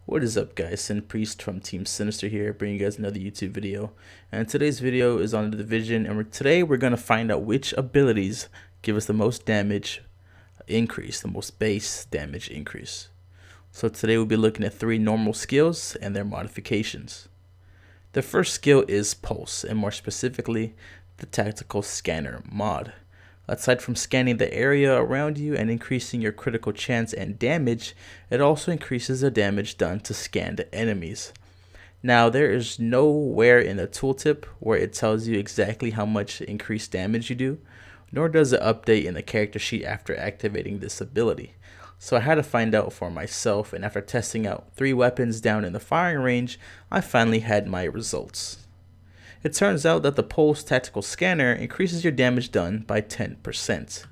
What is up, guys? Sin Priest from Team Sinister here, bringing you guys another YouTube video. And today's video is on the Division, and today we're going to find out which abilities give us the most damage increase, the most base damage increase. So today we'll be looking at 3 normal skills and their modifications. The first skill is Pulse, and more specifically, the Tactical Scanner mod. Aside from scanning the area around you and increasing your critical chance and damage, it also increases the damage done to scanned enemies. Now, there is nowhere in the tooltip where it tells you exactly how much increased damage you do, nor does it update in the character sheet after activating this ability. So I had to find out for myself, and after testing out 3 weapons down in the firing range, I finally had my results. It turns out that the Pulse Tactical Scanner increases your damage done by 10%.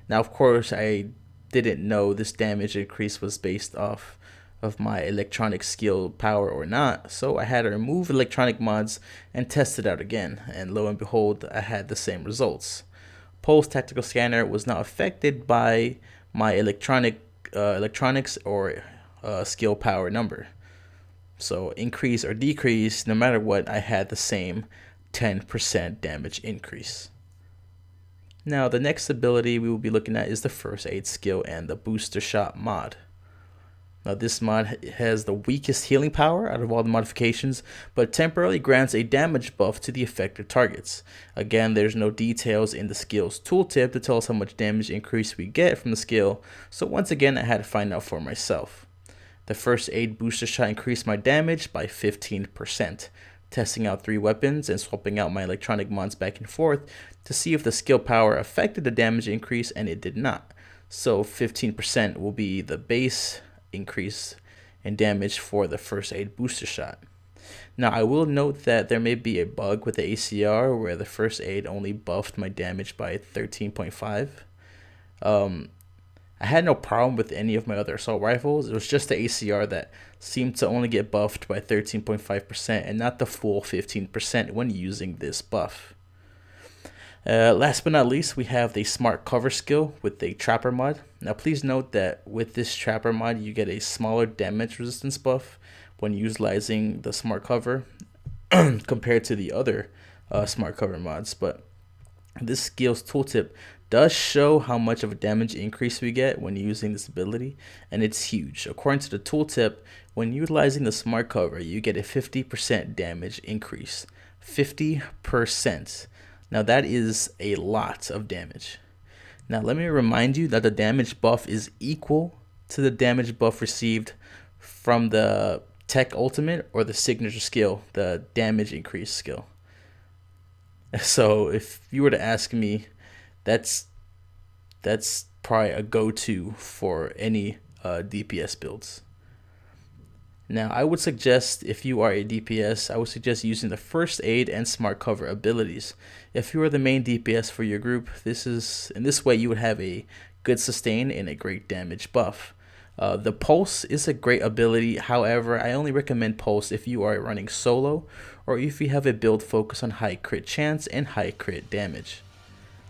Now, of course, I didn't know this damage increase was based off of my electronic skill power or not, so I had to remove electronic mods and test it out again, and lo and behold, I had the same results. Pulse Tactical Scanner was not affected by my electronics or skill power number. So increase or decrease, no matter what, I had the same 10% damage increase. Now the next ability we will be looking at is the First Aid skill and the Booster Shot mod. Now this mod has the weakest healing power out of all the modifications, but temporarily grants a damage buff to the affected targets. Again, there's no details in the skill's tooltip to tell us how much damage increase we get from the skill, so once again I had to find out for myself. The First Aid Booster Shot increased my damage by 15%, testing out 3 weapons and swapping out my electronic mods back and forth to see if the skill power affected the damage increase, and it did not. So 15% will be the base increase in damage for the First Aid Booster Shot. Now I will note that there may be a bug with the ACR where the First Aid only buffed my damage by 13.5. I had no problem with any of my other assault rifles. It was just the ACR that seemed to only get buffed by 13.5% and not the full 15% when using this buff. Last but not least, we have the Smart Cover skill with the Trapper mod. Now please note that with this Trapper mod you get a smaller damage resistance buff when utilizing the Smart Cover compared to the other Smart Cover mods, but this skill's tooltip does show how much of a damage increase we get when using this ability, and it's huge. According to the tooltip, when utilizing the Smart Cover, you get a 50% damage increase. 50%. Now that is a lot of damage. Now let me remind you that the damage buff is equal to the damage buff received from the Tech Ultimate or the signature skill, the damage increase skill. So if you were to ask me, that's probably a go-to for any DPS builds. Now I would suggest, if you are a DPS, I would suggest using the First Aid and Smart Cover abilities. If you are the main DPS for your group, in this way you would have a good sustain and a great damage buff. The Pulse is a great ability. However, I only recommend Pulse if you are running solo or if you have a build focus on high crit chance and high crit damage.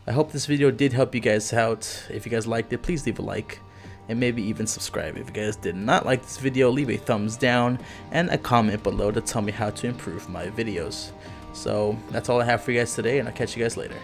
I hope this video did help you guys out. If you guys liked it, please leave a like and maybe even subscribe. If you guys did not like this video, leave a thumbs down and a comment below to tell me how to improve my videos. So that's all I have for you guys today, and I'll catch you guys later.